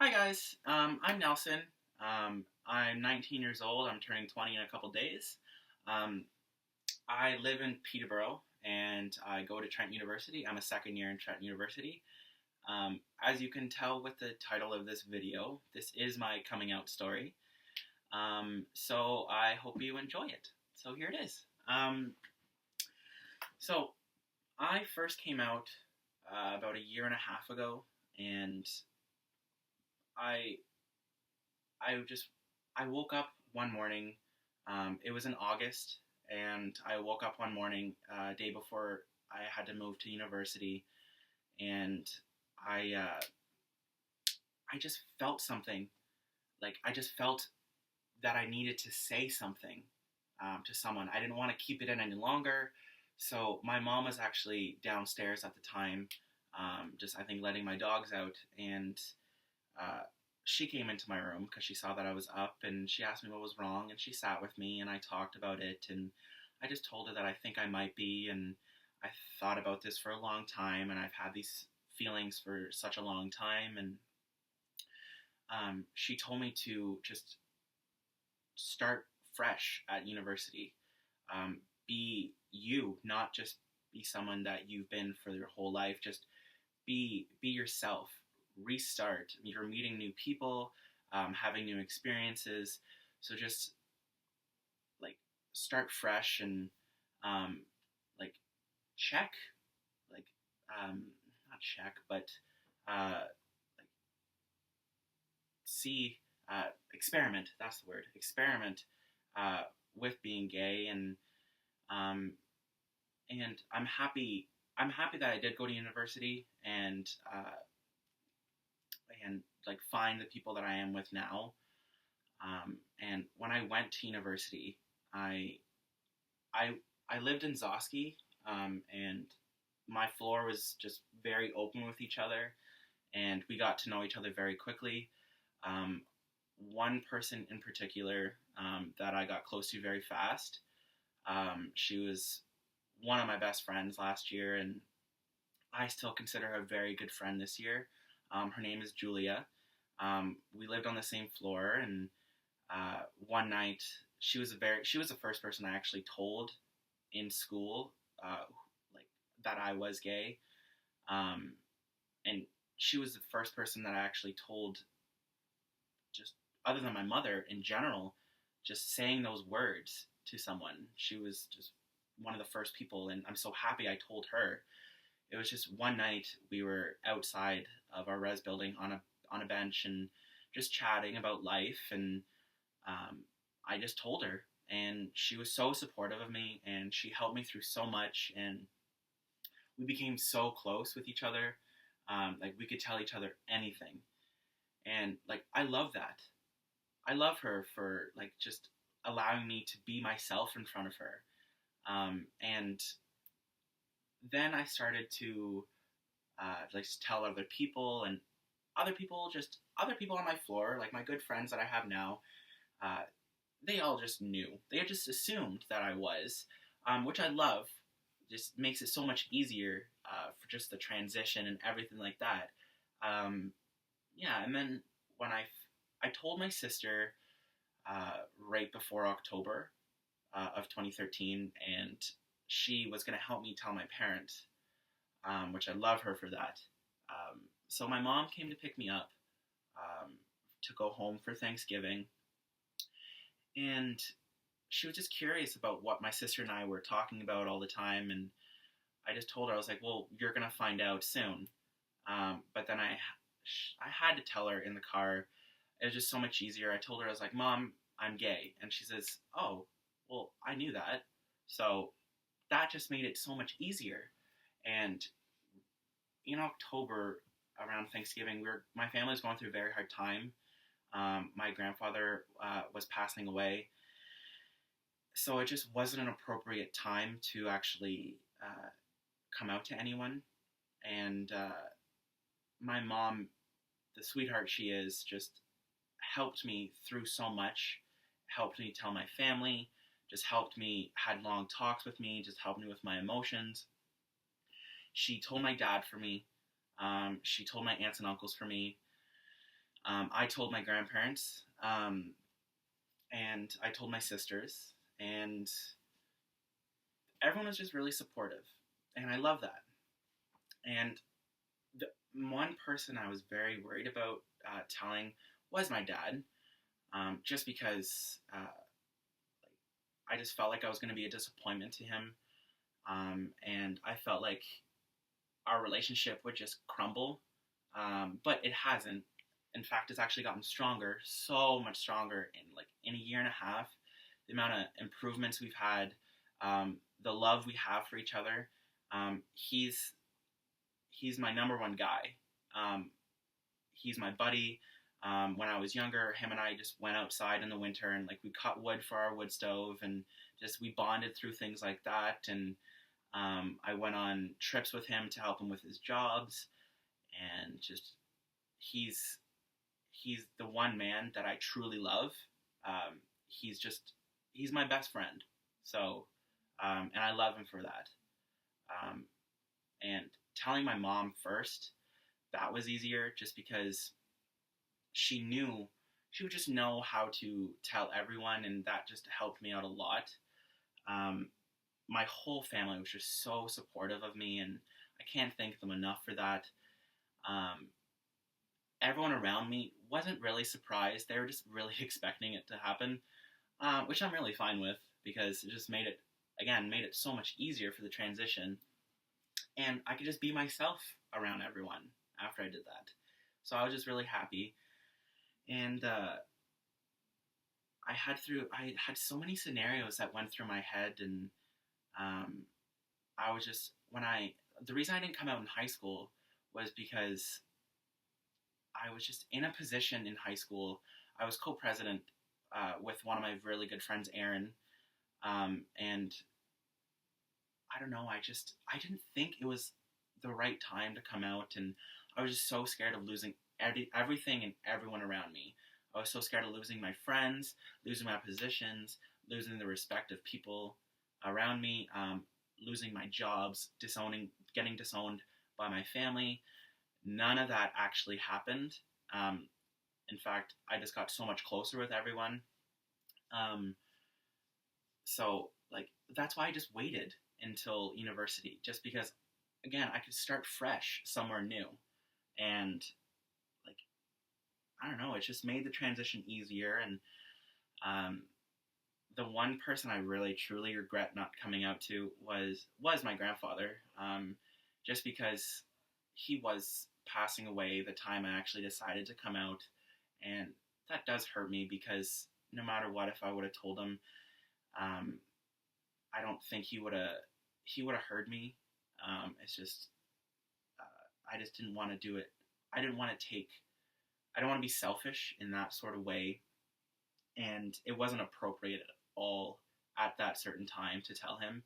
Hi guys, I'm Nelson. I'm 19 years old. I'm turning 20 in a couple days. Um, I live in Peterborough and I go to Trent University. I'm a second year in Trent University. As you can tell with the title of this video, this is my coming out story. So I hope you enjoy it. So here it is. So I first came out about a year and a half ago, and I I just I woke up one morning. It was in August, and I woke up one morning, day before I had to move to university, and I uh, I just felt something. Like I just felt that I needed to say something to someone. I didn't want to keep it in any longer. So my mom was actually downstairs at the time, just I think letting my dogs out, and uh, she came into my room because she saw that I was up, and she asked me what was wrong, and she sat with me and I talked about it, and I just told her that I think I might be, and I thought about this for a long time, and I've had these feelings for such a long time, and she told me to just start fresh at university. Um, be you, not just be someone that you've been for your whole life. Just be yourself. Restart. You're meeting new people, having new experiences. So just like start fresh and um, like check, like not check, but like see, experiment. That's the word. Experiment uh, with being gay, um, and I'm happy. I'm happy that I did go to university and like find the people that I am with now. And when I went to university, I I I lived in Zoski, and my floor was just very open with each other, and we got to know each other very quickly. Um, One person in particular that I got close to very fast. She was one of my best friends last year, and I still consider her a very good friend this year. Her name is Julia. We lived on the same floor, and one night she was the first person I actually told in school, like that I was gay, um, and she was the first person that I actually told, just other than my mother in general, just saying those words to someone. She was just one of the first people, and I'm so happy I told her. It was just one night we were outside of our res building on a bench and just chatting about life, and I just told her, and she was so supportive of me, and she helped me through so much, and we became so close with each other. Like we could tell each other anything, and like I love that. I love her for like just allowing me to be myself in front of her. And then I started to like tell other people, and other people on my floor, like my good friends that I have now. Uh, they all just knew. They had just assumed that I was, which I love. Just makes it so much easier for just the transition and everything like that. Um, yeah, and then when I told my sister right before October of 2013, and she was going to help me tell my parents, which I love her for that. So my mom came to pick me up um, to go home for Thanksgiving, and she was just curious about what my sister and I were talking about all the time, and I just told her, I was like, "Well, you're gonna find out soon." But then I had to tell her in the car. It was just so much easier. I told her, I was like, "Mom, I'm gay," and she says, "Oh, well, I knew that." So that just made it so much easier. And in October, around Thanksgiving, my family was going through a very hard time. My grandfather was passing away, so it just wasn't an appropriate time to actually come out to anyone. And my mom, the sweetheart she is, just helped me through so much. Helped me tell my family. Just helped me, had long talks with me. Just helped me with my emotions. She told my dad for me. She told my aunts and uncles for me. I told my grandparents, and I told my sisters, and everyone was just really supportive, and I love that. And the one person I was very worried about telling was my dad, just because I just felt like I was going to be a disappointment to him, and I felt like our relationship would just crumble, but it hasn't. In fact, it's actually gotten stronger, so much stronger in a year and a half. The amount of improvements we've had, the love we have for each other. He's my number one guy. He's my buddy. When I was younger, him and I just went outside in the winter and we cut wood for our wood stove, and just we bonded through things like that. And I went on trips with him to help him with his jobs, and just he's the one man that I truly love. He's my best friend. So, and I love him for that. And telling my mom first, that was easier, just because she would just know how to tell everyone, and that just helped me out a lot. My whole family was just so supportive of me, and I can't thank them enough for that. Everyone around me wasn't really surprised. They were just really expecting it to happen, which I'm really fine with, because it just made it so much easier for the transition. And I could just be myself around everyone after I did that. So I was just really happy. And I had so many scenarios that went through my head, and I was just the reason I didn't come out in high school was because I was just in a position in high school. I was co-president with one of my really good friends, Aaron, and I don't know. I didn't think it was the right time to come out, and I was just so scared of losing everything and everyone around me. I was so scared of losing my friends, losing my positions, losing the respect of people around me, losing my jobs, getting disowned by my family. None of that actually happened. In fact, I just got so much closer with everyone. So that's why I just waited until university, just because, again, I could start fresh somewhere new. And I don't know, it just made the transition easier. And the one person I really truly regret not coming out to was my grandfather, just because he was passing away the time I actually decided to come out. And that does hurt me, because no matter what, if I would have told him, I don't think he would have heard me. It's just, I just didn't want to do it. I didn't want to be selfish in that sort of way. And it wasn't appropriate at all at that certain time to tell him.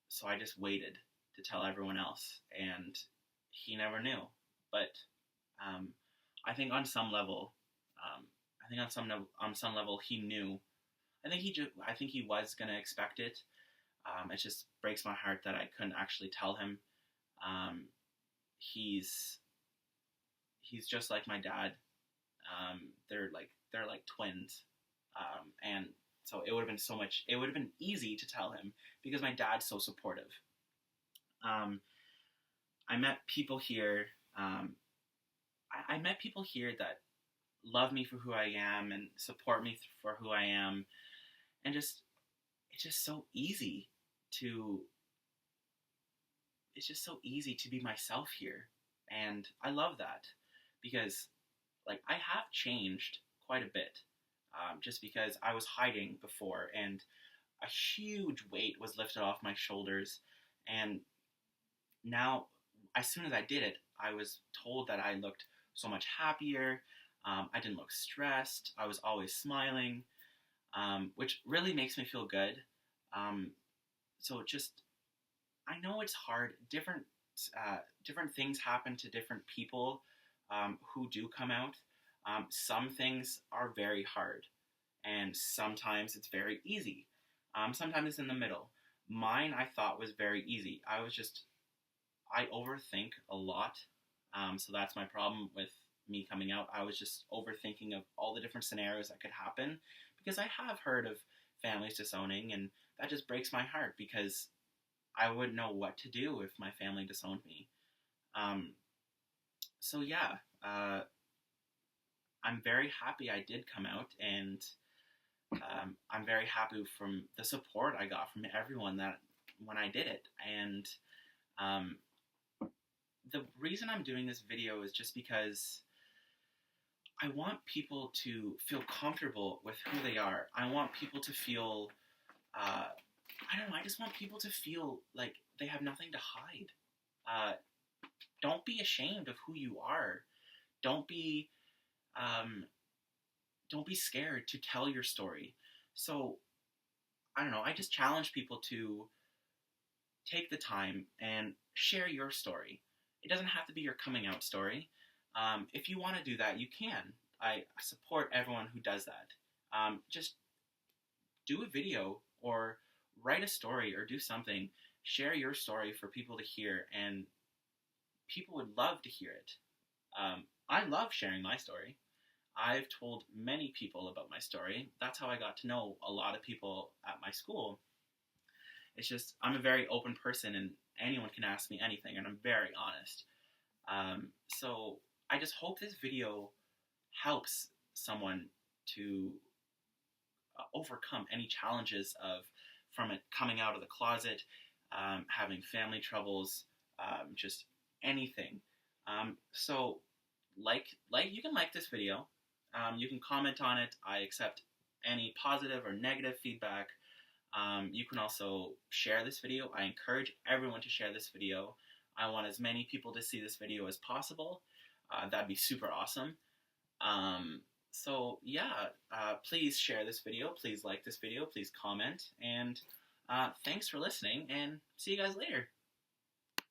So I just waited to tell everyone else, and he never knew. But I think on some level, on some level he knew. I think he was gonna expect it. It just breaks my heart that I couldn't actually tell him. He's just like my dad. They're like twins. And so it would have been easy to tell him, because my dad's so supportive. I met people here. I met people here that love me for who I am and support me for who I am, and it's just so easy to be myself here, and I love that, because I have changed quite a bit, just because I was hiding before, and a huge weight was lifted off my shoulders, and now, as soon as I did it, I was told that I looked so much happier. I didn't look stressed. I was always smiling, which really makes me feel good. So I know it's hard. Different things happen to different people who do come out. Some things are very hard, and sometimes it's very easy. Sometimes it's in the middle. Mine, I thought, was very easy. I overthink a lot, so that's my problem with me coming out. I was just overthinking of all the different scenarios that could happen, because I have heard of families disowning, and that just breaks my heart because I wouldn't know what to do if my family disowned me. Um, so yeah, I'm very happy I did come out, and I'm very happy from the support I got from everyone that when I did it. And um, the reason I'm doing this video is just because I want people to feel comfortable with who they are. I want people to feel, I don't know, I just want people to feel like they have nothing to hide. Don't be ashamed of who you are. Don't be, don't be scared to tell your story. So, I don't know, I just challenge people to take the time and share your story. It doesn't have to be your coming out story. If you want to do that, you can. I support everyone who does that. Just do a video or write a story or do something. Share your story for people to hear, and people would love to hear it. I love sharing my story. I've told many people about my story. That's how I got to know a lot of people at my school. It's just, I'm a very open person, and anyone can ask me anything, and I'm very honest. So I just hope this video helps someone to overcome any challenges of from it coming out of the closet, having family troubles, just anything. So you can like this video. You can comment on it. I accept any positive or negative feedback. You can also share this video. I encourage everyone to share this video. I want as many people to see this video as possible. That'd be super awesome. So yeah, please share this video. Please like this video. Please comment. And thanks for listening, and see you guys later.